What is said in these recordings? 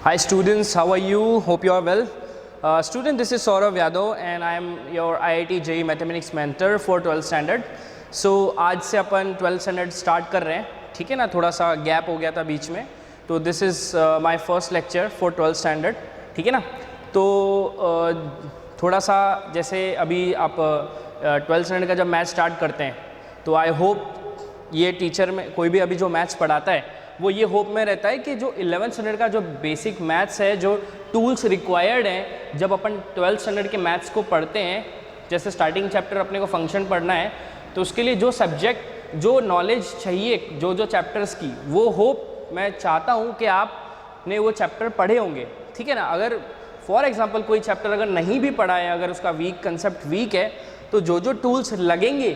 Hi students, how are you? Hope you are well. Student, this is Saurav Yadav and I am your IIT JEE Mathematics mentor for 12th standard. So आज से अपन 12th standard start कर रहे हैं, ठीक है ना? थोड़ा सा गैप हो गया था बीच में, तो this is my first lecture for 12th standard, ठीक है ना? तो थोड़ा सा जैसे अभी आप 12th standard का जब मैथ्स स्टार्ट करते हैं तो आई होप ये टीचर में कोई भी अभी जो मैथ्स पढ़ाता है वो ये होप में रहता है कि जो 11th स्टैंडर्ड का जो बेसिक मैथ्स है, जो टूल्स रिक्वायर्ड हैं जब अपन 12th स्टैंडर्ड के मैथ्स को पढ़ते हैं, जैसे स्टार्टिंग चैप्टर अपने को फंक्शन पढ़ना है तो उसके लिए जो सब्जेक्ट जो नॉलेज चाहिए जो चैप्टर्स की, वो होप मैं चाहता हूँ कि आपने वो चैप्टर पढ़े होंगे, ठीक है ना? अगर फॉर एग्जांपल कोई चैप्टर अगर नहीं भी पढ़ा है, अगर उसका कंसेप्ट वीक है, तो जो टूल्स लगेंगे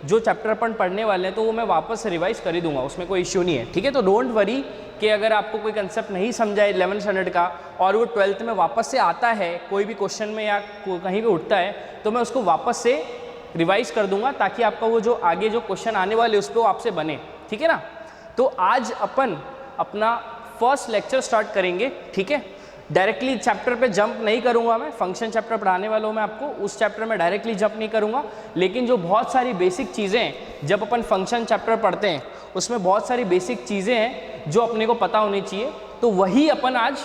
जो चैप्टर अपन पढ़ने वाले हैं तो वो मैं वापस से रिवाइज कर ही दूंगा, उसमें कोई इश्यू नहीं है, ठीक है? तो डोंट वरी कि अगर आपको कोई कंसेप्ट नहीं समझा है 11th स्टैंडर्ड का और वो 12th में वापस से आता है, कोई भी क्वेश्चन में या कहीं भी उठता है, तो मैं उसको वापस से रिवाइज कर दूंगा ताकि आपका वो जो आगे जो क्वेश्चन आने वाले उस पर वो आपसे बने, ठीक है ना? तो आज अपन अपना फर्स्ट लेक्चर स्टार्ट करेंगे, ठीक है? डायरेक्टली चैप्टर पे जंप नहीं करूंगा मैं, फंक्शन चैप्टर पढ़ाने वाला हूँ मैं आपको, उस चैप्टर में डायरेक्टली जंप नहीं करूंगा, लेकिन जो बहुत सारी बेसिक चीज़ें हैं जब अपन फंक्शन चैप्टर पढ़ते हैं उसमें बहुत सारी बेसिक चीज़ें हैं जो अपने को पता होनी चाहिए, तो वही अपन आज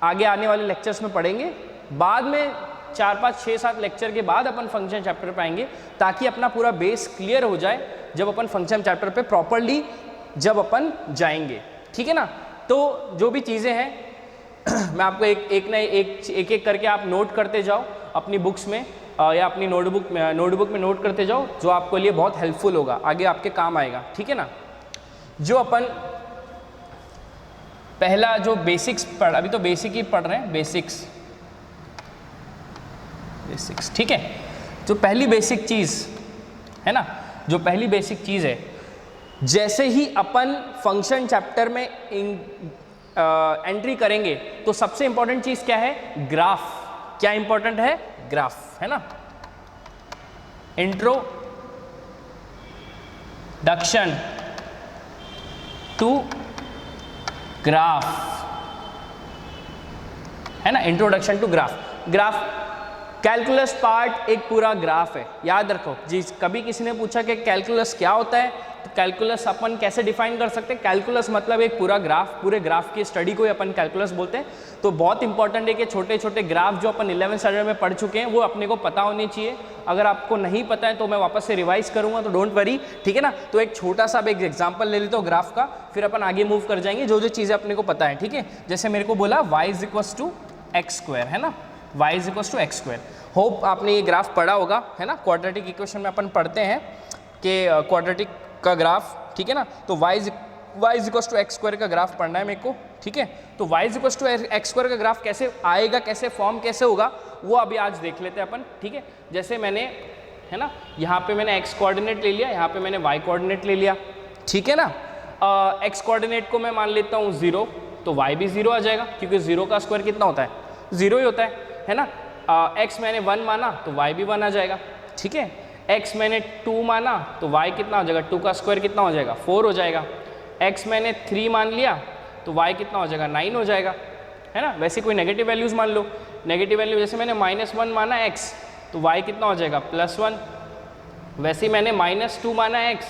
आगे आने वाले लेक्चर्स में पढ़ेंगे। बाद में 4, 5, 6, 7 लेक्चर के बाद अपन फंक्शन चैप्टर पर आएंगे ताकि अपना पूरा बेस क्लियर हो जाए जब अपन फंक्शन चैप्टर पर प्रॉपरली जब अपन जाएंगे, ठीक है ना? तो जो भी चीज़ें हैं मैं आपको एक करके आप नोट करते जाओ अपनी बुक्स में या अपनी नोटबुक में नोट करते जाओ, जो आपको लिए बहुत हेल्पफुल होगा, आगे आपके काम आएगा, ठीक है ना? जो अपन पहला जो बेसिक्स अभी तो बेसिक ही पढ़ रहे हैं, बेसिक्स, ठीक है? जो पहली बेसिक चीज़ है ना, जो पहली बेसिक चीज़ है, जैसे ही अपन फंक्शन चैप्टर में एंट्री करेंगे तो सबसे इंपॉर्टेंट चीज क्या है? ग्राफ। क्या इंपॉर्टेंट है? ग्राफ, है ना? इंट्रोडक्शन टू ग्राफ, है ना? Introduction to graph calculus part एक पूरा ग्राफ है, याद रखो जी। कभी किसी ने पूछा कि कैलकुलस क्या होता है, तो कैलकुलस अपन कैसे डिफाइन कर सकते हैं? कैलकुलस मतलब एक पूरा ग्राफ, पूरे ग्राफ की स्टडी को ही अपन कैलकुलस बोलते हैं। तो बहुत इंपॉर्टेंट है कि छोटे छोटे ग्राफ जो अपन 11th स्टैंडर्ड में पढ़ चुके हैं वो अपने को पता होनी चाहिए। अगर आपको नहीं पता है तो मैं वापस से रिवाइज करूंगा, तो डोंट वरी, ठीक है ना? तो एक छोटा सा एक एग्जाम्पल ले लेते हो ग्राफ का, फिर अपन आगे मूव कर जाएंगे जो चीज़ें अपने को पता है, ठीक है? जैसे मेरे को बोला y = x², है ना? y = x²। होप आपने ये ग्राफ पढ़ा होगा, है ना? क्वाड्रेटिक इक्वेशन में अपन पढ़ते हैं कि क्वाड्रेटिक का ग्राफ, ठीक है ना? तो y = x² का ग्राफ पढ़ना है मेरे को, ठीक है? तो y = x² का ग्राफ कैसे आएगा, कैसे फॉर्म कैसे होगा, वो अभी आज देख लेते हैं अपन, ठीक है? जैसे मैंने, है ना, यहाँ पे मैंने x कोऑर्डिनेट ले लिया, यहाँ पे मैंने y कोऑर्डिनेट ले लिया, ठीक है ना? x कोऑर्डिनेट को मैं मान लेता हूँ 0, तो y भी 0 आ जाएगा, क्योंकि 0 का स्क्वायर कितना होता है? 0 ही होता है ना? x मैंने 1 माना तो y भी 1 आ जाएगा, ठीक है? x मैंने 2 माना तो y कितना हो जाएगा? 2 का स्क्वायर कितना हो जाएगा? 4 हो जाएगा। x मैंने 3 मान लिया तो y कितना हो जाएगा? 9 हो जाएगा, है ना? वैसे कोई नेगेटिव वैल्यूज़ मान लो, नेगेटिव वैल्यू जैसे मैंने -1 माना x तो y कितना हो जाएगा? +1। वैसे ही मैंने -2 माना x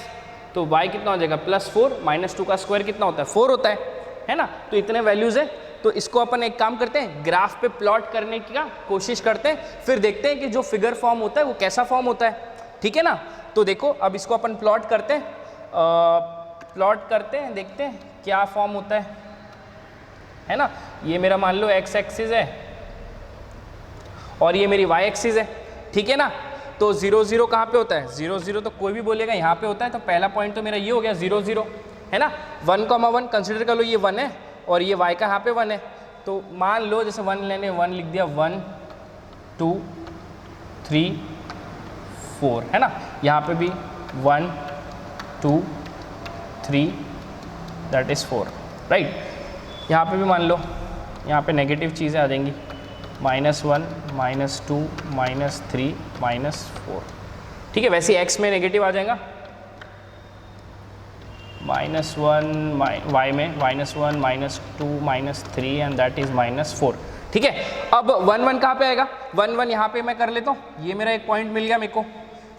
तो y कितना हो जाएगा? +4। -2 का स्क्वायर कितना होता है? 4 होता है ना? तो इतने वैल्यूज़ है। तो इसको अपन एक काम करते हैं, ग्राफ पे प्लॉट करने की कोशिश करते हैं, फिर देखते हैं कि जो फिगर फॉर्म होता है वो कैसा फॉर्म होता है, ठीक है ना? तो देखो अब इसको अपन प्लॉट करते हैं, देखते हैं क्या फॉर्म होता है ना? ये मेरा मान लो x एक्सिस है और ये मेरी y एक्सिस है, ठीक है ना? तो 0, 0 कहाँ पे होता है? 0, 0 तो कोई भी बोलेगा यहाँ पे होता है, तो पहला पॉइंट तो मेरा ये हो गया 0, 0, है ना? 1, 1 कंसिडर कर लो, ये 1 है और ये y का यहाँ पे 1 है, तो मान लो जैसे 1 लेने 1 लिख दिया, 1, 2, 3, 4, है ना? यहाँ पे भी 1, 2, 3, दैट इज़ 4, राइट? यहाँ पे भी मान लो, यहाँ पे नेगेटिव चीज़ें आ जाएंगी, -1, -2, -3, -4, ठीक है? वैसे x में नेगेटिव आ जाएगा, -1 y में -1 -2 -3 एंड दैट इज़ -4। ठीक है, अब 1 1 कहाँ पे आएगा? 1 1 यहाँ पे मैं कर लेता हूँ, ये मेरा एक पॉइंट मिल गया मेरे को।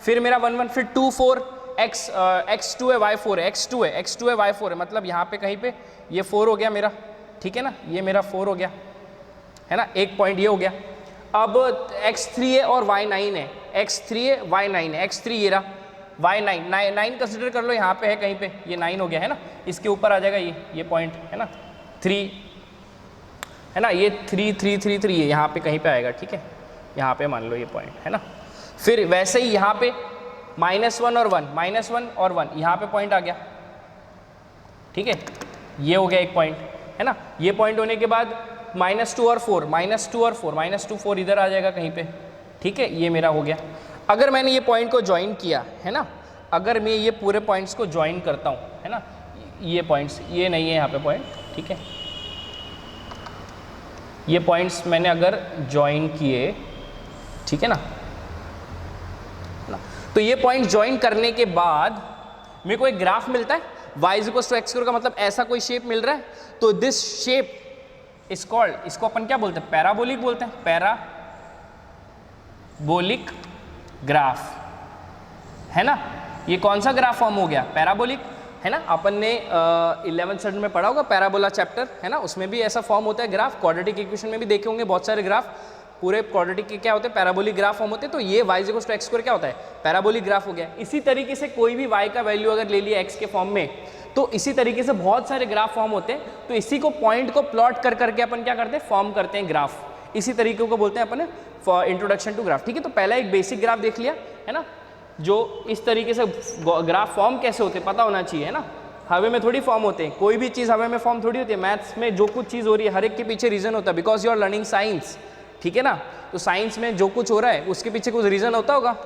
फिर मेरा 1 1 फिर 2 4 x2 है y4 है, x2 है y4 है, मतलब यहाँ पे कहीं पे ये 4 हो गया मेरा। ठीक है ना, ये मेरा 4 हो गया है ना, एक पॉइंट ये हो गया। अब x3 है और y9 है, x3 है y9 है, x3 ये रहा, y9 9 कंसिडर कर लो, यहाँ पे है कहीं पे, ये 9 हो गया है ना, इसके ऊपर आ जाएगा ये पॉइंट है ना 3 है ना, ये 3 3 3 3 ये यहाँ पे कहीं पे आएगा। ठीक है, यहाँ पे मान लो ये पॉइंट है ना। फिर वैसे ही यहाँ पे -1 और 1 -1 और 1 यहाँ पे पॉइंट आ गया। ठीक है, ये हो गया एक पॉइंट है ना। ये पॉइंट होने के बाद -2 और 4 -2 और 4 -2 4 इधर आ जाएगा कहीं पे। ठीक है, ये मेरा हो गया। अगर मैंने ये पॉइंट को ज्वाइन किया है ना, अगर मैं ये पूरे पॉइंट्स को ज्वाइन करता हूँ है ना, ये पॉइंट्स, ये नहीं है यहाँ पे पॉइंट। ठीक है, ये पॉइंट्स मैंने अगर ज्वाइन किए, ठीक है ना, तो ये पॉइंट ज्वाइन करने के बाद मेरे को एक ग्राफ मिलता है y = x² का मतलब ऐसा कोई शेप मिल रहा है। तो दिस शेप इज कॉल्ड, इसको अपन क्या बोलते हैं? पैराबोलिक बोलते हैं, पैराबोलिक ग्राफ है ना। ये कौन सा ग्राफ फॉर्म हो गया? पैराबोलिक है ना। अपन ने 11th स्टैंडर्ड में पढ़ा होगा पैराबोला चैप्टर है ना, उसमें भी ऐसा फॉर्म होता है ग्राफ। क्वाड्रेटिक इक्वेशन में भी देखे होंगे बहुत सारे ग्राफ, पूरे क्वाड्रेटिक के क्या होते हैं? पैराबोलिक ग्राफ फॉर्म होते हैं। तो ये y = x² क्या होता है? पैराबोलिक ग्राफ हो गया। इसी तरीके से कोई भी y का वैल्यू अगर ले लिया x के फॉर्म में, तो इसी तरीके से बहुत सारे ग्राफ फॉर्म होते हैं। तो इसी को पॉइंट को प्लॉट कर करके अपन क्या करते हैं? फॉर्म करते हैं ग्राफ। इसी तरीके को बोलते हैं अपन इंट्रोडक्शन टू ग्राफ। ठीक है, तो पहला एक बेसिक ग्राफ देख लिया है ना, जो इस तरीके से ग्राफ फॉर्म कैसे होते हैं पता होना चाहिए है ना। हवा में थोड़ी फॉर्म होते हैं, कोई भी चीज़ हवा में फॉर्म थोड़ी होती है। मैथ्स में जो कुछ चीज़ हो रही है हर एक के पीछे रीजन होता है, because you are learning science. ठीक है ना, तो साइंस में जो कुछ हो रहा है उसके पीछे कुछ रीजन होता होगा।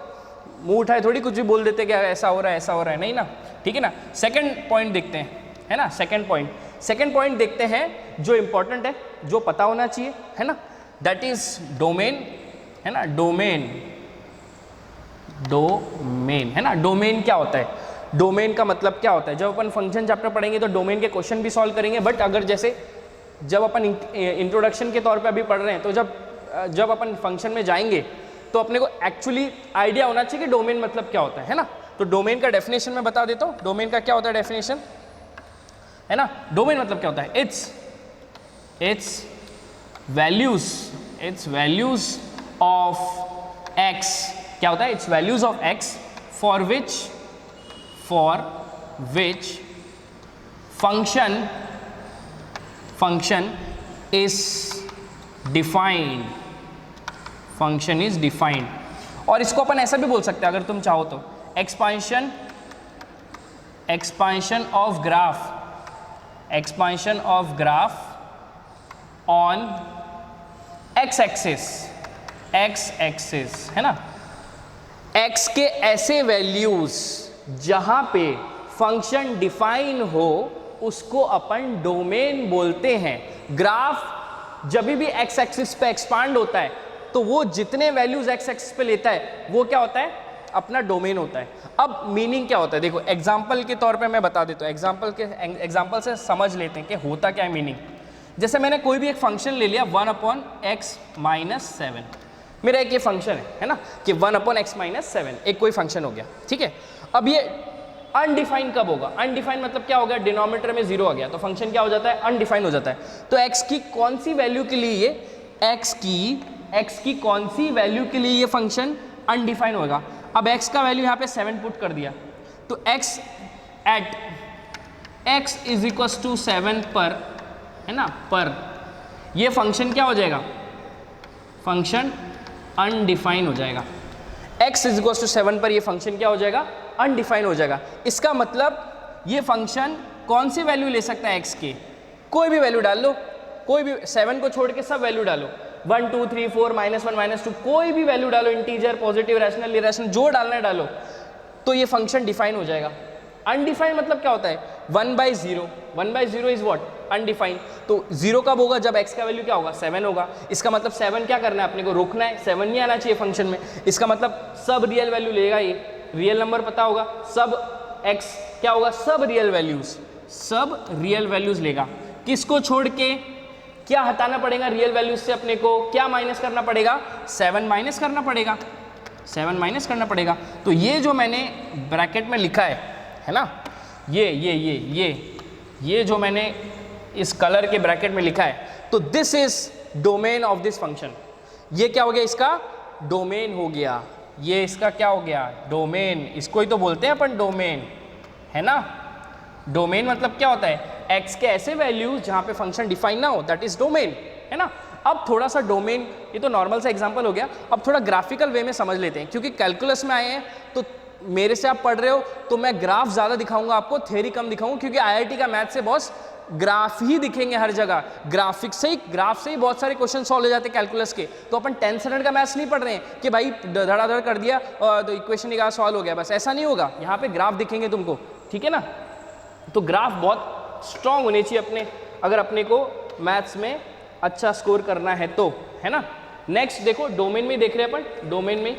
मुंह उठाए थोड़ी कुछ भी बोल देते कि ऐसा हो रहा है ऐसा हो रहा है, नहीं ना। ठीक है ना, सेकंड पॉइंट देखते हैं है ना। सेकंड पॉइंट देखते हैं जो इंपॉर्टेंट है, जो पता होना चाहिए है ना, दैट इज डोमेन है ना। डोमेन है ना। डोमेन क्या होता है? डोमेन का मतलब क्या होता है? जब अपन फंक्शन चैप्टर पढ़ेंगे तो डोमेन के क्वेश्चन भी सॉल्व करेंगे। बट अगर जैसे जब अपन इंट्रोडक्शन के तौर पे अभी पढ़ रहे हैं, तो जब अपन फंक्शन में जाएंगे तो अपने को एक्चुअली आइडिया होना चाहिए कि डोमेन मतलब क्या होता है ना। तो डोमेन का डेफिनेशन मैं बता देता हूँ। डोमेन का क्या होता है डेफिनेशन है ना। डोमेन मतलब क्या होता है? It's values of x। क्या होता है? It's values of x for which function is defined। और इसको अपन ऐसा भी बोल सकते हैं अगर तुम चाहो तो, expansion of graph on x axis है ना। x के ऐसे वैल्यूज जहां पे फंक्शन डिफाइन हो उसको अपन डोमेन बोलते हैं। ग्राफ जब भी x एक्सिस पे एक्सपांड होता है तो वो जितने वैल्यूज x एक्सिस पे लेता है वो क्या होता है? अपना डोमेन होता है। अब मीनिंग क्या होता है? देखो एग्जांपल के तौर पे मैं बता देता हूँ, एग्जांपल से समझ लेते हैं कि होता क्या है मीनिंग। जैसे मैंने कोई भी एक फंक्शन ले लिया 1/x-7, मेरा एक ये फंक्शन है ना कि 1/x-7 एक कोई फंक्शन हो गया। ठीक है, अब ये अनडिफाइन कब होगा? अनडिफाइन मतलब क्या होगा? डिनोमिनेटर में 0 आ गया तो फंक्शन क्या हो जाता है? अनडिफाइन हो जाता है। तो x की कौन सी वैल्यू के लिए ये x की कौन सी वैल्यू के लिए ये फंक्शन अनडिफाइन होगा? अब x का वैल्यू यहाँ पे 7 पुट कर दिया तो x = 7 पर है ना, पर ये फंक्शन क्या हो जाएगा? फंक्शन अनडिफाइन हो जाएगा। x = 7 पर ये फंक्शन क्या हो जाएगा? अनडिफाइन हो जाएगा। इसका मतलब ये फंक्शन कौन सी वैल्यू ले सकता है x के? कोई भी वैल्यू डाल लो, कोई भी, 7 को छोड़ के सब वैल्यू डालो, 1 2 3 4 -1 -2 कोई भी वैल्यू डालो, इंटीजर, पॉजिटिव, रैशनल, इरेशनल, जो डालना है डालो, तो ये फंक्शन डिफाइन हो जाएगा। अनडिफाइंड मतलब क्या होता है? 1/0 इज व्हाट? अनडिफाइंड। तो 0 कब होगा? जब x का वैल्यू क्या होगा? 7 होगा। इसका मतलब 7 क्या करना है अपने को? रोकना है। 7 नहीं आना चाहिए फंक्शन में। इसका मतलब सब रियल वैल्यू लेगा, ये रियल नंबर पता होगा, सब x क्या होगा, सब रियल वैल्यूज लेगा। किसको छोड़ के, क्या हटाना पड़ेगा रियल वैल्यूज से अपने को, क्या माइनस करना पड़ेगा, 7 माइनस करना पड़ेगा। तो ये जो मैंने ब्रैकेट में लिखा है ना, ये जो मैंने इस कलर के ब्रैकेट में लिखा है, तो this is domain of this function. ये क्या हो गया, इसका डोमेन हो गया। ये इसका क्या हो गया, डोमेन। इसको ही तो बोलते हैं अपन डोमेन, है ना। डोमेन मतलब क्या होता है, x के ऐसे वैल्यूज जहाँ पे फंक्शन डिफाइन ना हो, दैट इज डोमेन, है ना। अब थोड़ा सा डोमेन, ये तो नॉर्मल सा एग्जांपल हो गया, अब थोड़ा ग्राफिकल वे में समझ लेते हैं, क्योंकि कैलकुलस में आए हैं तो मेरे से आप पढ़ रहे हो तो मैं ग्राफ ज़्यादा दिखाऊंगा आपको, थ्योरी कम दिखाऊंगा, क्योंकि IIT का मैथ से बॉस ग्राफ ही दिखेंगे हर जगह। ग्राफ से ही बहुत सारे क्वेश्चन सॉल्व हो जाते हैं कैलकुलस के। तो अपन 10 स्टैंडर्ड का मैथ्स नहीं पढ़ रहे हैं कि भाई धड़ाधड़ कर दिया और तो इक्वेशन निकाल सॉल्व हो गया, बस ऐसा नहीं होगा। यहाँ पे ग्राफ दिखेंगे तुमको, ठीक है ना। तो ग्राफ बहुत स्ट्रांग होने चाहिए अपने, अगर अपने को मैथ्स में अच्छा स्कोर करना है तो, है ना। नेक्स्ट देखो, डोमेन में देख रहे हैं अपन। डोमेन में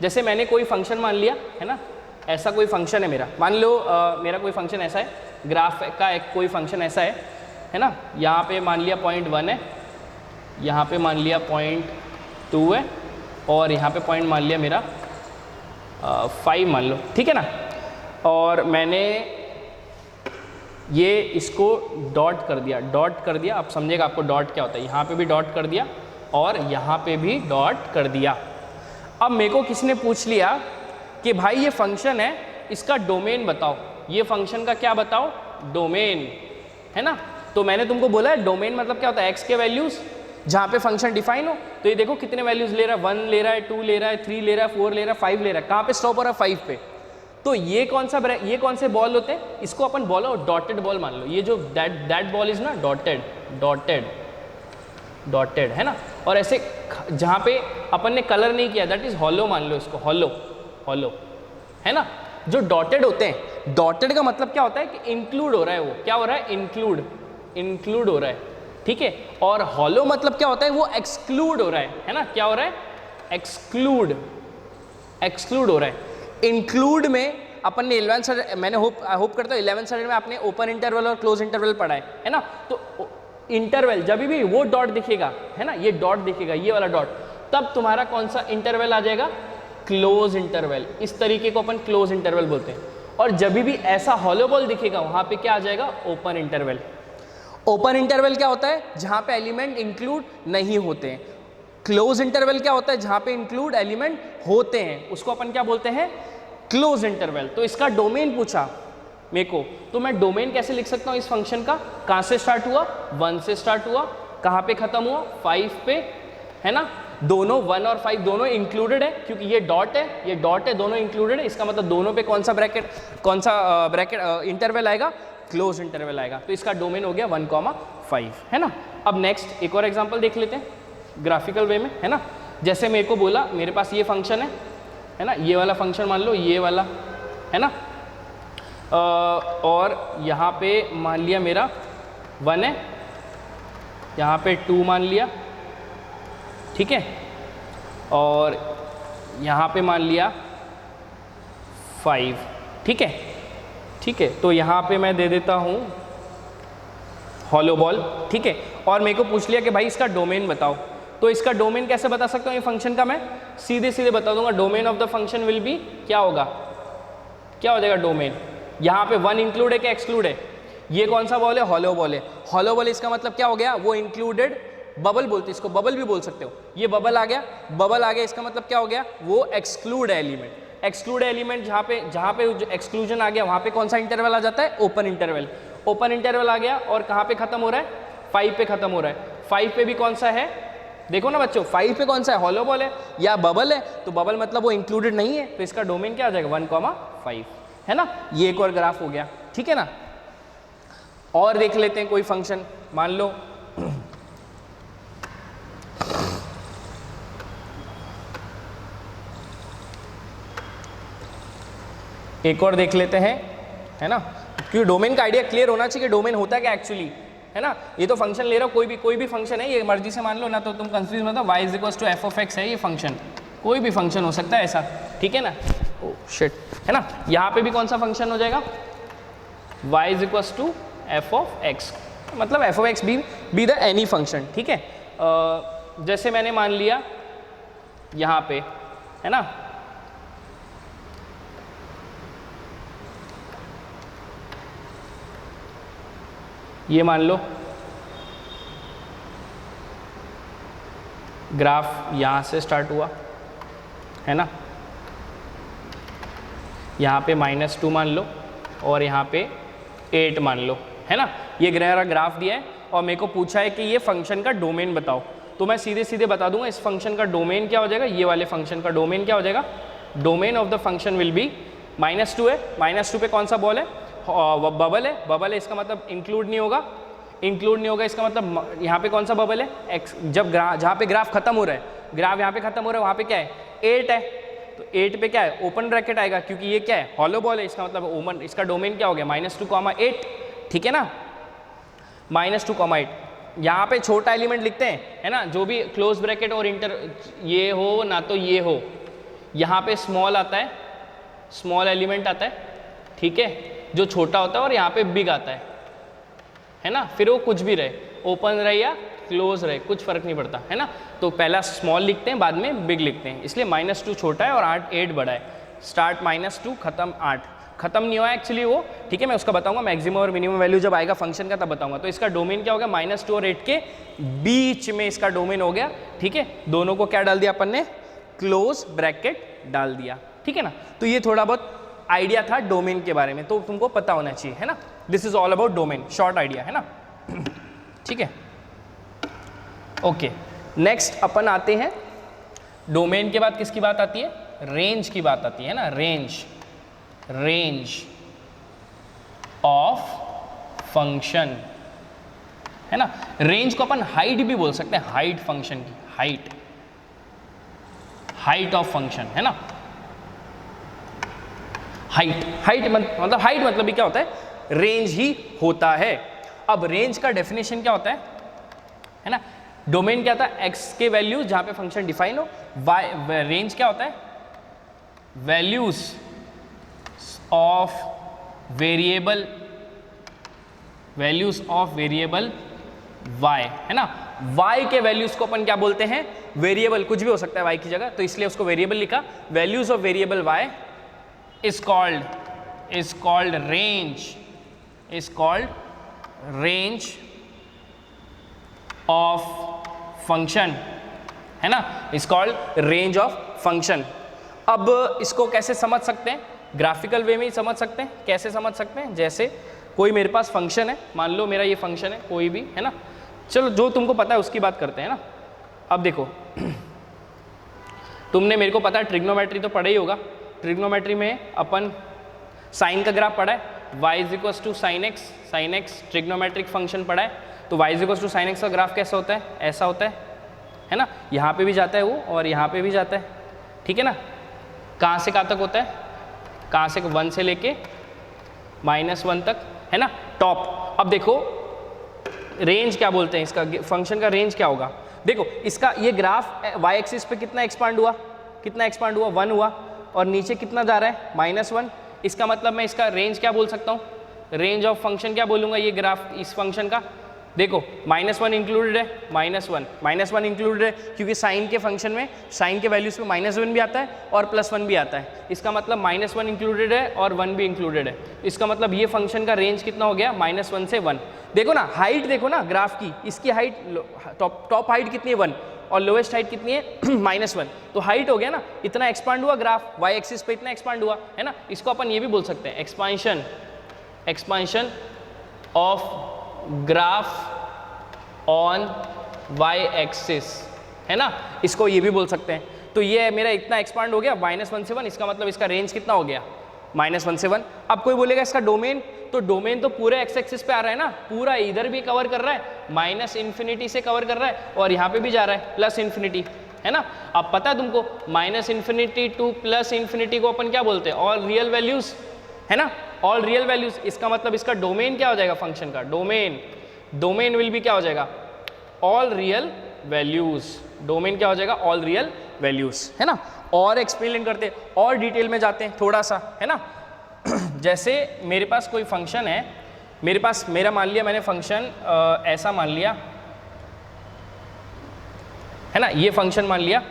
जैसे मैंने कोई फंक्शन मान लिया, है ना, ऐसा कोई फंक्शन है मेरा, मान लो मेरा कोई फंक्शन ऐसा है, ग्राफ का एक कोई फंक्शन ऐसा है ना। यहाँ पे मान लिया 0.1 है, यहाँ पे मान लिया 0.2 है, और यहाँ पे पॉइंट मान लिया मेरा 5 मान लो, ठीक है ना। और मैंने ये इसको डॉट कर दिया, आप समझेगा आपको डॉट क्या होता है। यहाँ पे भी डॉट कर दिया और यहाँ पे भी डॉट कर दिया। अब मेरे को किसी ने पूछ लिया कि भाई ये फंक्शन है, इसका डोमेन बताओ। ये फंक्शन का क्या बताओ, डोमेन, है ना। तो मैंने तुमको बोला है डोमेन मतलब क्या होता है, x के वैल्यूज जहाँ पे फंक्शन डिफाइन हो। तो ये देखो कितने वैल्यूज ले रहा है, 1 ले रहा है, 2 ले रहा है, 3 ले रहा है, 4 ले रहा है, 5 ले रहा है। कहाँ पे स्टॉप हो रहा है, 5 पे। तो ये कौन से बॉल होते हैं, इसको अपन बॉल डॉटेड बॉल मान लो। ये जो दैट बॉल इज ना डॉटेड, है ना। और ऐसे जहाँ पे अपन ने कलर नहीं किया, दैट इज हॉलो मान लो इसको, हॉलो, है ना। जो डॉटेड होते हैं, डॉटेड का मतलब क्या होता है कि इंक्लूड हो रहा है, वो क्या हो रहा है, इंक्लूड हो रहा है, ठीक है। और हॉलो मतलब क्या होता है, वो एक्सक्लूड हो रहा है ना। क्या हो रहा है, एक्सक्लूड हो रहा है। इंक्लूड में अपन ने 11th स्टैंडर्ड, मैंने होप करता हूँ 11th स्टैंडर्ड में आपने ओपन इंटरवल और क्लोज इंटरवल पढ़ा है ना। तो इंटरवल जब भी वो डॉट दिखेगा, है ना, ये डॉट दिखेगा, ये वाला डॉट, तब तुम्हारा कौन सा इंटरवल आ जाएगा, क्लोज इंटरवल। इस तरीके को अपन क्लोज इंटरवल बोलते हैं। और जब भी ऐसा हॉलो बॉल दिखेगा, वहां पे क्या आ जाएगा, ओपन इंटरवल। ओपन इंटरवल क्या होता है, जहां पे एलिमेंट इंक्लूड नहीं होते हैं। क्लोज इंटरवल क्या होता है, जहां पे इंक्लूड एलिमेंट होते हैं, उसको अपन क्या बोलते हैं, क्लोज इंटरवल। तो इसका डोमेन पूछा मेरे को, तो मैं डोमेन कैसे लिख सकता हूँ इस फंक्शन का, कहाँ से स्टार्ट हुआ, 1 से स्टार्ट हुआ, कहाँ पे खत्म हुआ, 5 पे, है ना। दोनों 1 और 5 दोनों इंक्लूडेड है, क्योंकि ये डॉट है, दोनों इंक्लूडेड है। इसका मतलब दोनों पे कौन सा ब्रैकेट इंटरवल आएगा, क्लोज इंटरवल आएगा। तो इसका डोमेन हो गया 1,5, है ना। अब नेक्स्ट एक और एग्जांपल देख लेते हैं ग्राफिकल वे में, है ना। जैसे मेरे को बोला मेरे पास ये फंक्शन है ना, ये वाला फंक्शन मान लो, ये वाला, है ना। और यहाँ पे मान लिया मेरा 1 है, यहाँ पे 2 मान लिया, ठीक है। और यहाँ पे मान लिया 5, ठीक है। तो यहाँ पे मैं दे देता हूँ हॉलो बॉल, ठीक है। और मेरे को पूछ लिया कि भाई इसका डोमेन बताओ। तो इसका डोमेन कैसे बता सकता हूँ, ये फंक्शन का मैं सीधे बता दूंगा। Domain of the function will be, क्या होगा, क्या हो जाएगा डोमेन। यहाँ पे 1 इंक्लूड है क्या एक्सक्लूड है, ये कौन सा बॉल है, हॉलो बॉल है। हॉलो बॉल इसका मतलब क्या हो गया, वो इंक्लूडेड, बबल बोलते हैं इसको, बबल भी बोल सकते हो। ये बबल आ गया, इसका मतलब क्या हो गया, वो एक्सक्लूड एलिमेंट। एक्सक्लूड एलिमेंट जहाँ पे एक्सक्लूजन आ गया, वहाँ पे कौन सा इंटरवल आ जाता है, ओपन इंटरवल आ गया। और कहाँ पे खत्म हो रहा है, 5 पे खत्म हो रहा है। 5 पे भी कौन सा है, देखो ना बच्चों, 5 पे कौन सा है, हॉलो बॉल है या बबल है। तो बबल मतलब वो इंक्लूडेड नहीं है, तो इसका डोमेन क्या आ जाएगा, 1,5, है ना। ये एक और ग्राफ हो गया, ठीक है ना। और देख लेते हैं कोई फंक्शन, मान लो एक और देख लेते हैं, है ना, क्योंकि डोमेन का आइडिया क्लियर होना चाहिए कि डोमेन होता क्या एक्चुअली, है ना। ये तो फंक्शन ले रहा हो, कोई भी फंक्शन है, ये मर्जी से मान लो ना, तो तुम कंफ्यूज मत हो। y = f(x) है ये फंक्शन, कोई भी फंक्शन हो सकता है ऐसा, ठीक है ना। Oh shit. है ना। यहाँ पे भी कौन सा फंक्शन हो जाएगा, y is equals to f of x, मतलब f of x be the any function, ठीक है। जैसे मैंने मान लिया यहाँ पे, है ना, ये मान लो ग्राफ यहाँ से स्टार्ट हुआ, है ना, यहाँ पे -2 मान लो और यहाँ पे 8 मान लो, है ना। ये ग्राफ दिया है और मेरे को पूछा है कि ये फंक्शन का डोमेन बताओ, तो मैं सीधे सीधे बता दूंगा इस फंक्शन का डोमेन क्या हो जाएगा, ये वाले फंक्शन का डोमेन क्या हो जाएगा, domain of the function will be -2 है, -2 पे कौन सा बॉल है, बबल है, बबल है, इसका मतलब इंक्लूड नहीं होगा, इंक्लूड नहीं होगा इसका मतलब यहाँ पे कौन सा बबल है, एक्स, जब जहाँ पे ग्राफ खत्म हो रहा है, ग्राफ यहाँ पे खत्म हो रहा है, वहाँ पे क्या है 8 है, तो 8 पे क्या है ओपन ब्रैकेट आएगा, क्योंकि ये क्या है हॉलो बॉल है, इसका मतलब ओपन, इसका डोमेन क्या हो गया -2, 8, ठीक है ना, -2, 8। यहाँ पे छोटा एलिमेंट लिखते हैं, है ना, जो भी क्लोज ब्रैकेट और इंटर ये हो ना तो ये हो, यहाँ पे स्मॉल आता है, स्मॉल एलिमेंट आता है, ठीक है, जो छोटा होता है, और यहाँ पे बिग आता है ना, फिर वो कुछ भी रहे, ओपन रहे या क्लोज रहे, कुछ फर्क नहीं पड़ता, है ना। तो पहला स्मॉल लिखते हैं, बाद में बिग लिखते हैं, इसलिए -2 छोटा है और 8 बड़ा है, स्टार्ट -2 खत्म 8, खत्म नहीं हुआ एक्चुअली वो, ठीक है, मैं उसका बताऊंगा मैक्सिमम और मिनिमम वैल्यू जब आएगा फंक्शन का तब बताऊंगा। तो इसका डोमेन क्या हो गया, -2 और 8 के बीच में इसका डोमेन हो गया, ठीक है, दोनों को क्या डाल दिया अपन ने, क्लोज ब्रैकेट डाल दिया, ठीक है ना। तो ये थोड़ा बहुत आइडिया था डोमेन के बारे में, तो तुमको पता होना चाहिए, है ना, this is all about domain, short idea, है ना, ठीक है। ओके, नेक्स्ट अपन आते हैं, डोमेन के बाद किसकी बात आती है, रेंज की बात आती है ना, रेंज ऑफ फंक्शन, है ना। रेंज को अपन हाइट भी बोल सकते हैं, हाइट फंक्शन की, हाइट ऑफ फंक्शन, है ना। हाइट मतलब हाइट मतलब भी क्या होता है, रेंज ही होता है। अब रेंज का डेफिनेशन क्या होता है ना, डोमेन क्या था, एक्स के वैल्यूज जहां पे फंक्शन डिफाइन हो, वाई, रेंज क्या होता है, वैल्यूज ऑफ वेरिएबल y, है ना। y के वैल्यूज को अपन क्या बोलते हैं, वेरिएबल, कुछ भी हो सकता है y की जगह, तो इसलिए उसको वेरिएबल लिखा, values of variable y is called range of function, है ना, is called range of function। अब इसको कैसे समझ सकते हैं, ग्राफिकल वे में ही समझ सकते हैं। कैसे समझ सकते हैं, जैसे कोई मेरे पास फंक्शन है, मान लो मेरा ये फंक्शन है कोई भी, है ना, चलो जो तुमको पता है उसकी बात करते हैं ना। अब देखो तुमने, मेरे को पता है ट्रिग्नोमेट्री तो पढ़ा ही होगा, ट्रिग्नोमेट्री में अपन साइन का ग्राफ पढ़ा है, y is equal to sine X trigonometric function पढ़ा है, तो y is equal to sine X का ग्राफ कैसा होता है, ऐसा होता है ना, यहाँ पे भी जाता है वो और यहाँ पे भी जाता है, ठीक है ना। कहाँ से कहाँ तक होता है, कहाँ से 1 से लेके -1 तक, है ना, टॉप। अब देखो रेंज क्या बोलते हैं, इसका फंक्शन का रेंज क्या होगा, देखो इसका ये ग्राफ y एक्सिस पे कितना एक्सपांड हुआ, 1 हुआ, और नीचे कितना जा रहा है -1, इसका मतलब मैं इसका रेंज क्या बोल सकता हूँ, रेंज ऑफ फंक्शन क्या बोलूँगा, ये ग्राफ इस फंक्शन का, देखो -1 इंक्लूडेड है, -1 इंक्लूडेड है, क्योंकि साइन के फंक्शन में साइन के वैल्यूज पे -1 भी आता है और +1 भी आता है, इसका मतलब -1 इंक्लूडेड है और 1 भी इंक्लूडेड है, इसका मतलब ये फंक्शन का रेंज कितना हो गया, -1 से 1। देखो ना हाइट, देखो ना ग्राफ की, इसकी हाइट टॉप हाइट कितनी है 1 और लोएस्ट हाइट कितनी है -1, तो हाइट हो गया ना, इतना एक्सपांड हुआ ग्राफ, y एक्सिस पे इतना एक्सपांड हुआ, है ना। इसको अपन ये भी बोल सकते हैं expansion of graph on y axis, है ना, इसको ये भी बोल सकते हैं। तो ये मेरा इतना एक्सपांड हो गया -1 से 1, इसका मतलब इसका रेंज कितना हो गया, -1 से 1। अब कोई बोलेगा इसका डोमेन, तो डोमेन तो पूरे एक्स एक्सिस पे आ रहा है ना, पूरा इधर भी कवर कर रहा है, -∞ से कवर कर रहा है और यहाँ पे भी जा रहा है +∞, है ना। अब पता है तुमको -∞ टू +∞ को अपन क्या बोलते हैं, ऑल रियल वैल्यूज, है ना, ऑल रियल वैल्यूज। इसका मतलब इसका डोमेन क्या हो जाएगा, फंक्शन का डोमेन विल भी क्या हो जाएगा, ऑल रियल वैल्यूज, डोमेन क्या हो जाएगा, ऑल रियल वैल्यूज़, है ना। और एक्सप्लेन करते हैं और डिटेल में जाते हैं थोड़ा सा, है ना। जैसे मेरे पास कोई फंक्शन है, मेरा मान लिया मैंने फंक्शन ऐसा मान लिया, है ना, ये फंक्शन मान लिया,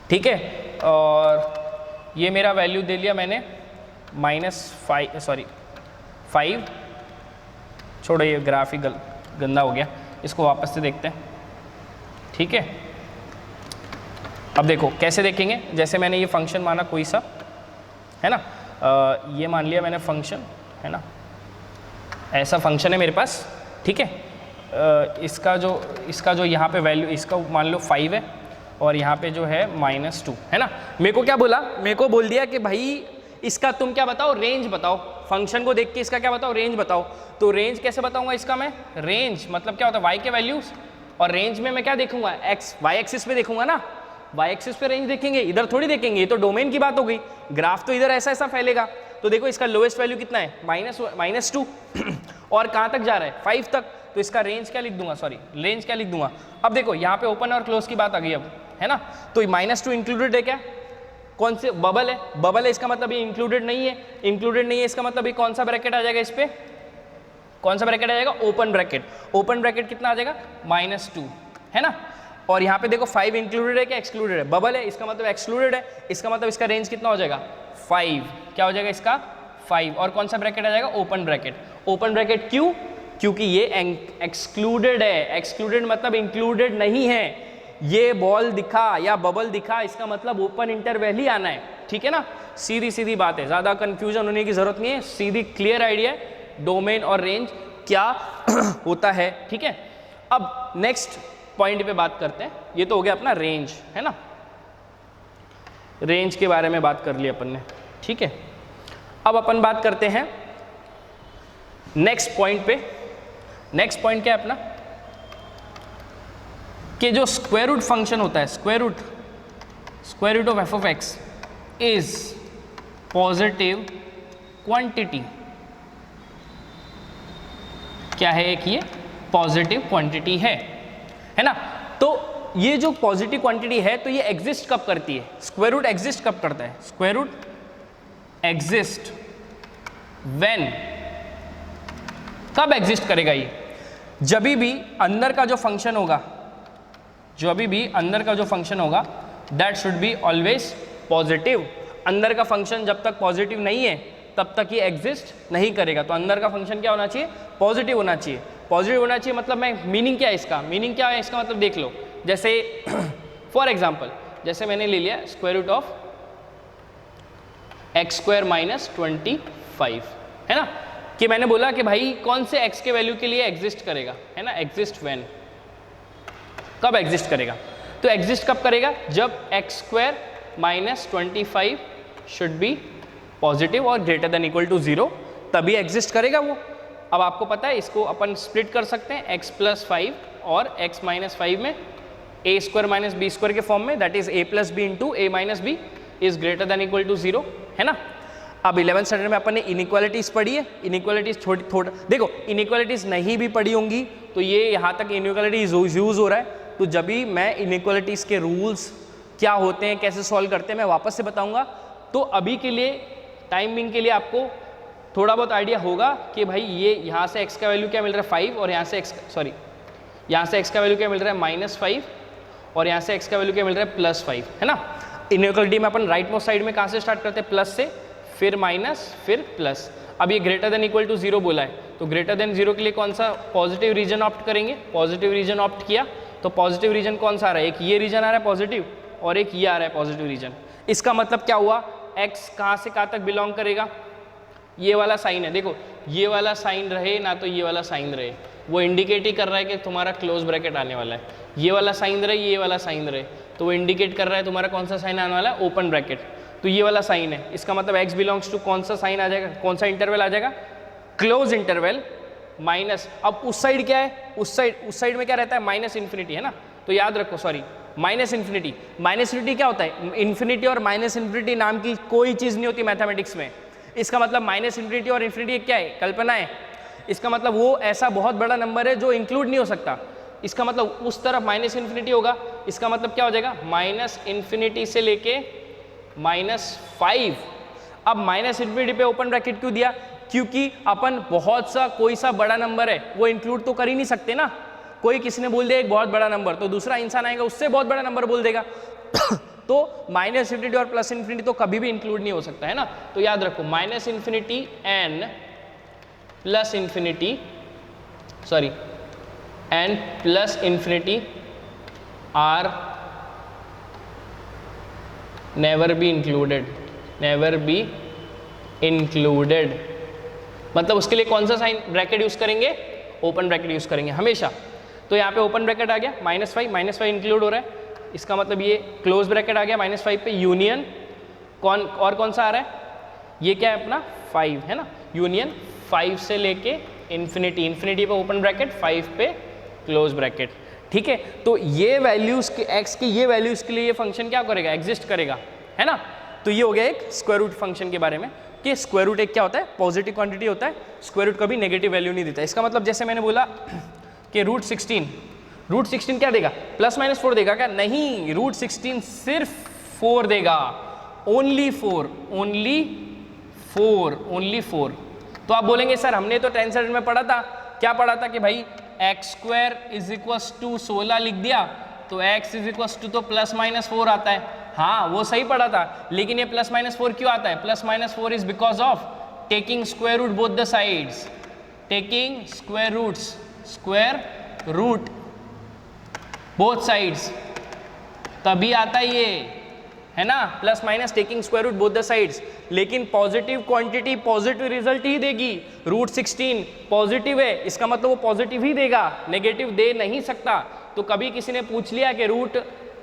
ठीक है, और ये मेरा वैल्यू दे लिया मैंने -5, छोड़ो ये ग्राफ ही गंदा हो गया, इसको वापस से देखते हैं, ठीक है। अब देखो कैसे देखेंगे, जैसे मैंने ये फंक्शन माना कोई सा, है ना, ये मान लिया मैंने फंक्शन, है ना, ऐसा फंक्शन है मेरे पास, ठीक है। इसका जो यहाँ पे वैल्यू, इसका मान लो 5 है और यहाँ पे जो है -2, है ना। मेरे को क्या बोला, मेरे को बोल दिया कि भाई इसका तुम क्या बताओ, रेंज बताओ, फंक्शन को देख के इसका क्या बताओ, रेंज बताओ। तो रेंज कैसे बताऊंगा इसका मैं, रेंज मतलब क्या होता है, y के वैल्यूज, और रेंज में मैं क्या देखूंगा, y एक्सिस पे देखूंगा ना, y एक्सिस पे रेंज देखेंगे, इधर थोड़ी देखेंगे, ये तो डोमेन की बात हो गई, ग्राफ तो इधर ऐसा फैलेगा। तो देखो इसका लोएस्ट वैल्यू कितना है, -2 और कहाँ तक जा रहा है, 5 तक, तो इसका रेंज क्या लिख दूंगा, रेंज क्या लिख दूंगा। अब देखो यहाँ पे ओपन और क्लोज की बात आ गई अब, है ना। तो -2 इंक्लूडेड है क्या, कौन से बबल है, इसका मतलब ये इंक्लूडेड नहीं है, इसका मतलब ये कौन सा ब्रैकेट आ जाएगा, इस पे कौन सा ब्रैकेट आ जाएगा, ओपन ब्रैकेट कितना आ जाएगा, -2, है ना। और यहाँ पे देखो 5 इंक्लूडेड है क्या, एक्सक्लूडेड है, बबल है, इसका मतलब एक्सक्लूडेड है, इसका मतलब इसका रेंज कितना हो जाएगा, 5, क्या हो जाएगा इसका 5, और कौन सा ब्रैकेट आ जाएगा, ओपन ब्रैकेट क्यों, क्योंकि ये एक्सक्लूडेड है, एक्सक्लूडेड मतलब इंक्लूडेड नहीं है, ये बॉल दिखा या बबल दिखा, इसका मतलब ओपन इंटरवैल ही आना है, ठीक है ना। सीधी बात है, ज़्यादा कंफ्यूजन होने की जरूरत नहीं है, सीधी क्लियर आइडिया है डोमेन और रेंज क्या होता है, ठीक है। अब नेक्स्ट पॉइंट पे बात करते हैं, ये तो हो गया अपना रेंज, है ना, रेंज के बारे में बात कर ली अपन ने, ठीक है। अब अपन बात करते हैं नेक्स्ट पॉइंट पे। नेक्स्ट पॉइंट क्या है अपना, कि जो स्क्वायर रूट फंक्शन होता है, square root of f of x is positive quantity, क्या है एक, ये पॉजिटिव क्वांटिटी है ना। तो ये जो पॉजिटिव क्वांटिटी है, तो ये एग्जिस्ट कब करती है, स्क्वायर रूट एग्जिस्ट कब करता है, स्क्वायर रूट एग्जिस्ट व्हेन, कब एग्जिस्ट करेगा ये, जब भी अंदर का जो फंक्शन होगा, that should be always positive. अंदर का फंक्शन जब तक पॉजिटिव नहीं है तब तक ये एग्जिस्ट नहीं करेगा। तो अंदर का फंक्शन क्या होना चाहिए, पॉजिटिव होना चाहिए, मतलब मैं मीनिंग क्या है इसका, मतलब देख लो, जैसे फॉर एग्जाम्पल, जैसे मैंने ले लिया स्क्वायर रूट ऑफ x² - 25, है ना, कि मैंने बोला कि भाई कौन से x के वैल्यू के लिए एग्जिस्ट करेगा, है ना, एग्जिस्ट व्हेन, कब एग्जिस्ट करेगा, तो एग्जिस्ट कब करेगा, जब x² - 25 शुड बी पॉजिटिव और ग्रेटर देन इक्वल टू 0, तभी एग्जिस्ट करेगा वो। अब आपको पता है इसको अपन स्प्लिट कर सकते हैं x + 5 और x - 5 में, a² - b² के फॉर्म में, that is a + b into a - b is greater than equal to 0, है ना। अब 11th स्टैंडर्ड में अपन ने इनइक्वालिटीज पढ़ी है, इनइक्वालिटीज थोड़ा देखो, इनइक्वालिटीज नहीं भी पढ़ी होंगी तो ये यहाँ तक इनइक्वालिटीज यूज हो रहा है, तो जब भी मैं इनइक्वालिटीज के रूल्स क्या होते हैं, कैसे सॉल्व करते हैं, मैं वापस से बताऊंगा। तो अभी के लिए, टाइमिंग के लिए आपको थोड़ा बहुत आइडिया होगा कि भाई ये यहाँ से x का वैल्यू क्या मिल रहा है 5, और यहाँ से x का वैल्यू क्या मिल रहा है -5, और यहाँ से x का वैल्यू क्या मिल रहा है +5, है ना। इनइक्वालिटी में अपन राइट मोस्ट साइड में कहाँ से स्टार्ट करते हैं, प्लस से, फिर माइनस, फिर प्लस। अब ये ग्रेटर देन इक्वल टू 0 बोला है, तो ग्रेटर देन 0 के लिए कौन सा पॉजिटिव रीजन ऑप्ट करेंगे, पॉजिटिव रीजन ऑप्ट किया, तो पॉजिटिव रीजन कौन सा आ रहा है, एक ये रीजन आ रहा है पॉजिटिव, और एक ये आ रहा है पॉजिटिव रीजन। इसका मतलब क्या हुआ, x कहाँ से कहाँ तक बिलोंग करेगा, ये वाला साइन है, देखो ये वाला साइन रहे ना तो ये वाला साइन रहे, वो इंडिकेट ही कर रहा है कि तुम्हारा क्लोज ब्रैकेट आने वाला है। ये वाला साइन रहे, ये वाला साइन रहे, तो वो इंडिकेट कर रहा है तुम्हारा कौन सा साइन आने वाला है, ओपन ब्रैकेट। तो ये वाला साइन है, इसका मतलब x बिलोंग्स टू कौन सा साइन आ जाएगा, कौन सा इंटरवल आ जाएगा, क्लोज इंटरवल माइनस। अब उस साइड क्या है, उस साइड में क्या रहता है, -∞, है ना। तो याद रखो, सॉरी -∞ क्या होता है, इन्फिनिटी और -∞ नाम की कोई चीज़ नहीं होती मैथमेटिक्स में। इसका मतलब -∞ और इन्फिनिटी क्या है, कल्पना है। इसका मतलब वो ऐसा बहुत बड़ा नंबर है जो इंक्लूड नहीं हो सकता। इसका मतलब उस तरफ माइनस इन्फिनिटी होगा, इसका मतलब क्या हो जाएगा माइनस इन्फिनिटी से लेके -5। अब माइनस इन्फिनिटी पे ओपन ब्रैकेट क्यों दिया? क्योंकि अपन बहुत सा कोई सा बड़ा नंबर है वो इंक्लूड तो कर ही नहीं सकते ना। कोई किसी ने बोल दिया एक बहुत बड़ा नंबर, तो दूसरा इंसान आएगा उससे बहुत बड़ा नंबर बोल देगा तो माइनस इन्फिनिटी और प्लस इन्फिनिटी तो कभी भी इंक्लूड नहीं हो सकता है ना। तो याद रखो minus infinity and plus infinity and plus infinity are never be included मतलब उसके लिए कौन सा साइन ब्रैकेट यूज करेंगे? ओपन ब्रैकेट यूज करेंगे हमेशा। तो यहाँ पे ओपन ब्रैकेट आ गया -5 इंक्लूड हो रहा है, इसका मतलब ये क्लोज ब्रैकेट आ गया -5 पे यूनियन कौन सा आ रहा है? ये क्या है अपना 5 है ना, यूनियन 5 से लेके इन्फिनिटी पे ओपन ब्रैकेट 5 पे क्लोज ब्रैकेट। ठीक है, तो ये वैल्यूज के x की ये वैल्यूज के लिए ये फंक्शन क्या करेगा? एग्जिस्ट करेगा है ना। तो ये हो गया एक स्क्वायर रूट फंक्शन के बारे में कि स्क्वायर रूट एक क्या होता है? पॉजिटिव क्वांटिटी होता है, स्क्वायर रूट कभी नेगेटिव वैल्यू नहीं देता। इसका मतलब जैसे मैंने बोला कि रूट 16 क्या देगा? ±4 देगा क्या? नहीं, रूट 16 सिर्फ 4 देगा, ओनली 4। तो आप बोलेंगे सर हमने तो 10th स्टैंडर्ड में पढ़ा था, क्या पढ़ा था कि भाई x² = 16 लिख दिया तो x तो ±4 आता है। हाँ वो सही पढ़ा था, लेकिन ये +-4 क्यों आता है? +-4 is because of taking square root both the sides, taking square root both sides, तभी आता है ये है ना, plus minus taking square root both the sides. लेकिन पॉजिटिव क्वांटिटी पॉजिटिव रिजल्ट ही देगी। रूट 16 पॉजिटिव है, इसका मतलब वो पॉजिटिव ही देगा, नेगेटिव दे नहीं सकता। तो कभी किसी ने पूछ लिया कि रूट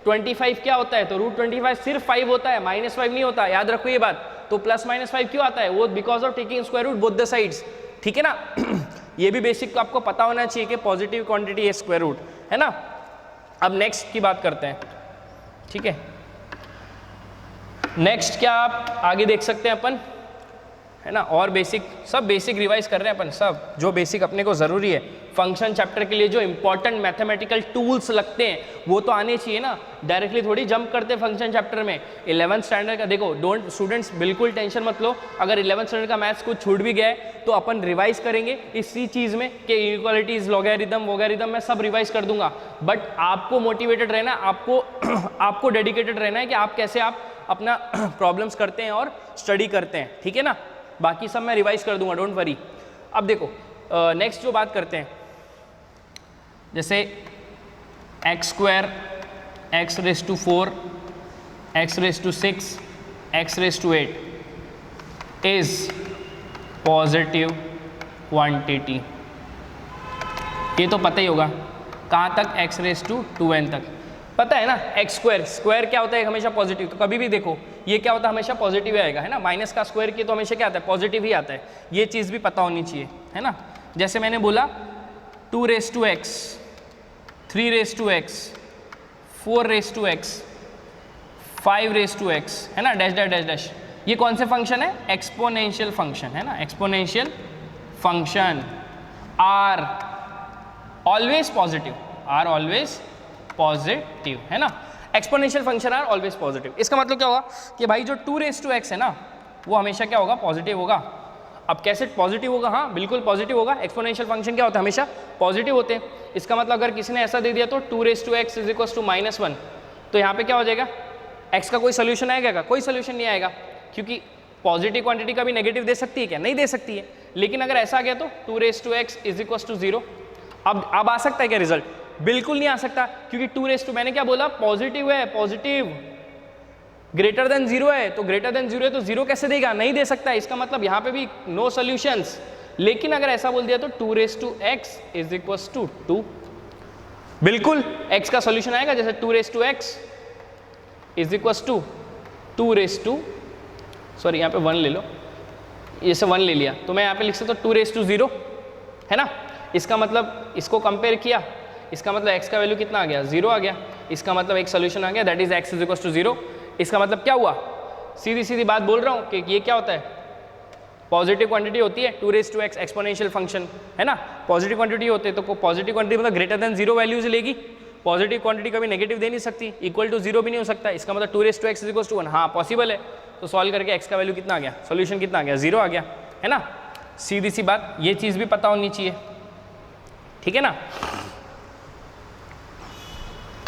25 क्या होता है, तो रूट 25 सिर्फ 5 होता है, -5 नहीं होता, याद रखो ये बात। तो +-5 क्यों आता है? वो because of taking square root both the sides. ठीक है ना ये भी बेसिक आपको पता होना चाहिए कि पॉजिटिव क्वांटिटी है स्क्वायर रूट, है ना। अब नेक्स्ट की बात करते हैं। ठीक है, नेक्स्ट क्या आप आगे देख सकते हैं अपन, है ना, और बेसिक सब बेसिक रिवाइज कर रहे हैं अपन, सब जो बेसिक अपने को ज़रूरी है फंक्शन चैप्टर के लिए, जो इंपॉर्टेंट मैथमेटिकल टूल्स लगते हैं वो तो आने चाहिए ना। डायरेक्टली थोड़ी जंप करते हैं फंक्शन चैप्टर में। 11th स्टैंडर्ड का देखो, डोंट स्टूडेंट्स बिल्कुल टेंशन मत लो, अगर 11th स्टैंडर्ड का मैथ्स कुछ छूट भी गया है तो अपन रिवाइज करेंगे इसी चीज़ में कि इनइक्वालिटीज, लॉगरिदम वगैरिदम मैं सब रिवाइज कर दूंगा। बट आपको मोटिवेटेड रहना, आपको डेडिकेटेड रहना है कि आप कैसे आप अपना प्रॉब्लम्स करते हैं और स्टडी करते हैं। ठीक है ना, बाकी सब मैं रिवाइज कर दूंगा, डोंट वरी। अब देखो नेक्स्ट जो बात करते हैं, जैसे x² x⁴ x�6 x�8 is positive quantity. ये तो पता ही होगा, कहाँ तक? x⁻² तक पता है ना। x² क्या होता है? हमेशा पॉजिटिव। तो कभी भी देखो ये क्या होता है? हमेशा पॉजिटिव ही आएगा, है ना। माइनस का स्क्वायर किया तो हमेशा क्या आता है? पॉजिटिव ही आता है। ये चीज़ भी पता होनी चाहिए, है ना। जैसे मैंने बोला 2⁻x 3⁻x 4⁻x 5⁻x, है ना, डैश डैश डैश डैश। ये कौन से फंक्शन है? एक्सपोनेंशियल फंक्शन, है ना। Exponential function are always positive, है ना। Exponential function are always positive. इसका मतलब क्या होगा कि भाई जो 2⁻x है ना वो हमेशा क्या होगा? पॉजिटिव होगा। अब कैसे पॉजिटिव होगा? हाँ बिल्कुल पॉजिटिव होगा। एक्सपोनेंशियल फंक्शन क्या होता है? हमेशा पॉजिटिव होते हैं। इसका मतलब अगर किसी ने ऐसा दे दिया तो 2⁻x = -1, तो यहाँ पे क्या हो जाएगा? x का कोई सोल्यूशन आएगा क्या? कोई सोल्यूशन नहीं आएगा, क्योंकि पॉजिटिव क्वांटिटी का भी नेगेटिव दे सकती है क्या? नहीं दे सकती है। लेकिन अगर ऐसा आ गया तो 2⁻x = 0। अब आ सकता है क्या रिजल्ट? बिल्कुल नहीं आ सकता, क्योंकि 2 मैंने क्या बोला? पॉजिटिव है, पॉजिटिव ग्रेटर देन 0 है, तो ग्रेटर देन 0 है तो 0 कैसे देगा? नहीं दे सकता है। इसका मतलब यहाँ पे भी नो सॉल्यूशंस। लेकिन अगर ऐसा बोल दिया तो 2⁻x = 2, बिल्कुल x का सॉल्यूशन आएगा। जैसे 2⁻x = 2 यहाँ पे 1 ले लो, ये से 1 ले लिया तो मैं यहाँ पे लिख सकता हूँ 2⁻0, है ना। इसका मतलब इसको कंपेयर किया, इसका मतलब x का वैल्यू कितना आ गया? 0 आ गया। इसका मतलब एक सोल्यूशन आ गया, दैट इज x = 0। इसका मतलब क्या हुआ? सीधी सीधी बात बोल रहा हूँ कि ये क्या होता है? पॉजिटिव क्वांटिटी होती है 2⁻x एक्सपोनेंशियल फंक्शन, है ना। पॉजिटिव क्वांटिटी होते तो पॉजिटिव क्वांटिटी मतलब ग्रेटर देन 0 वैल्यूज लेगी, पॉजिटिव क्वांटिटी कभी नेगेटिव दे नहीं सकती, इक्वल टू 0 भी नहीं हो सकता, इसका मतलब 2x = 1, हाँ पॉसिबल है। तो सॉल्व करके x का वैल्यू कितना आ गया, सॉल्यूशन कितना आ गया, 0 आ गया, है ना। सीधी सी बात, ये चीज़ भी पता होनी चाहिए, ठीक है ना।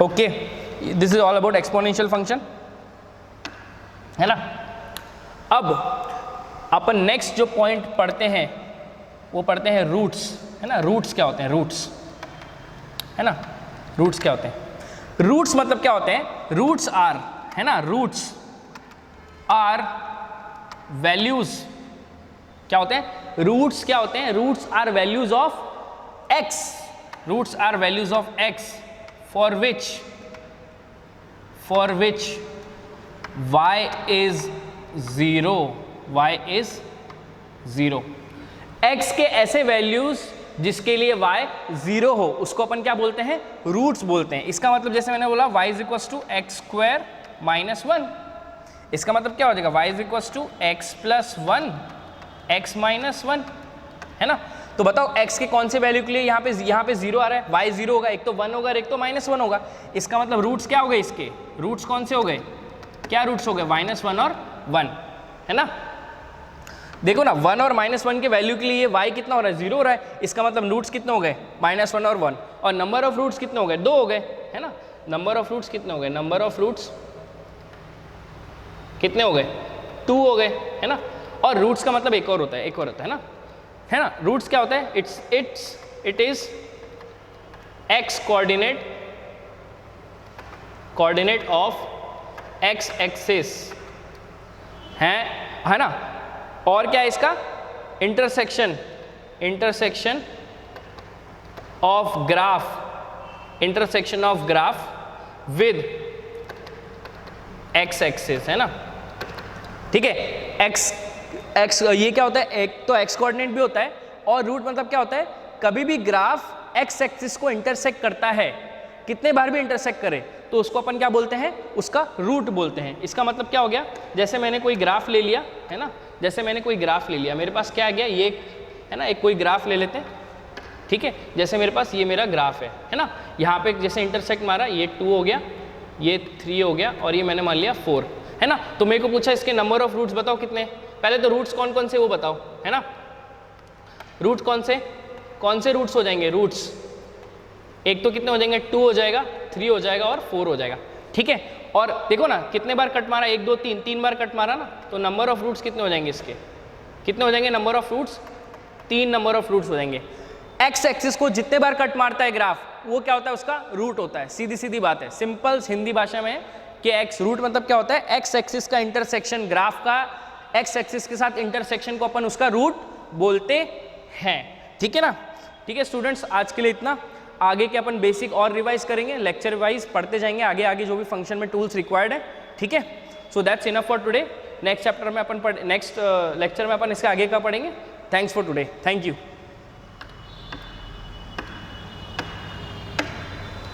Okay, this is all about exponential function, है ना। अब अपन नेक्स्ट जो पॉइंट पढ़ते हैं वो पढ़ते हैं रूट्स, है ना। रूट्स क्या होते हैं, रूट्स, है ना। रूट्स क्या होते हैं, रूट्स मतलब क्या होते हैं, रूट्स आर, है ना, रूट्स आर वैल्यूज, क्या होते हैं, रूट्स क्या होते हैं, roots are values of X, roots are values of X for which y is 0, y is 0। x के ऐसे वैल्यूज जिसके लिए y 0 हो उसको अपन क्या बोलते हैं, रूट्स बोलते हैं। इसका मतलब जैसे मैंने बोला y = x² - 1, इसका मतलब क्या हो जाएगा, y = x + 1 x - 1, है ना। तो बताओ x के कौन से वैल्यू के लिए यहाँ पे 0 आ रहा है, y 0 होगा, एक तो 1 होगा, एक तो -1 होगा। इसका मतलब रूट्स क्या हो गए, इसके रूट्स कौन से हो गए, क्या रूट्स हो गए, -1 और 1, है ना। देखो ना, 1 और -1 के वैल्यू के लिए y कितना हो रहा है, 0 हो रहा है, इसका मतलब रूट्स कितने हो गए, -1 और 1, और नंबर ऑफ रूट्स कितने हो गए, 2 हो गए, है ना। नंबर ऑफ रूट्स कितने हो गए, नंबर ऑफ रूट्स कितने हो गए, 2 हो गए, है ना। और रूट्स का मतलब एक और होता है, है ना। रूट्स क्या होता है, it is x coordinate of x axis, है ना। और क्या है इसका, intersection of graph with x axis, है ना, ठीक है। x ये क्या होता है, एक तो x कोऑर्डिनेट भी होता है, और रूट मतलब क्या होता है, कभी भी ग्राफ x एक्सिस को इंटरसेक्ट करता है, कितने बार भी इंटरसेक्ट करे तो उसको अपन क्या बोलते हैं, उसका रूट बोलते हैं। इसका मतलब क्या हो गया, जैसे मैंने कोई ग्राफ ले लिया, है ना, जैसे मैंने कोई ग्राफ ले लिया, मेरे पास क्या आ गया, ये है ना, एक कोई ग्राफ ले लेते हैं, ठीक है। जैसे मेरे पास ये मेरा ग्राफ है ना, यहाँ पे जैसे इंटरसेक्ट मारा, ये 2 हो गया, ये 3 हो गया, और ये मैंने मान लिया 4, है ना। तो मेरे को पूछा इसके नंबर ऑफ रूट्स बताओ कितने, पहले तो रूट्स कौन कौन से वो बताओ, है ना। रूट कौन से रूट्स हो जाएंगे, रूट्स एक तो कितने हो जाएंगे, 2 हो जाएगा, 3 हो जाएगा और 4 हो जाएगा, ठीक है। और देखो ना कितने बार कट मारा, 1 2 3 बार कट मारा ना, तो नंबर ऑफ रूट्स कितने हो जाएंगे, इसके कितने हो जाएंगे, number of roots 3 number of roots हो जाएंगे। एक्स एक्सिस को जितने बार कट मारता है ग्राफ, वो क्या होता है, उसका रूट होता है। सीधी बात है, सिंपल हिंदी भाषा में कि एक्स रूट मतलब क्या होता है, एक्स एक्सिस का इंटरसेक्शन, ग्राफ का एक्स एक्सिस के साथ इंटरसेक्शन को अपन उसका रूट बोलते हैं, ठीक है ना। ठीक है स्टूडेंट्स, आज के लिए इतना। आगे के अपन बेसिक और रिवाइज करेंगे, लेक्चर वाइज पढ़ते जाएंगे आगे जो भी फंक्शन में टूल्स रिक्वायर्ड है, ठीक है। So that's enough for today. Next chapter में अपन नेक्स्ट लेक्चर में अपन इसके आगे का पढ़ेंगे। Thanks for today, thank you.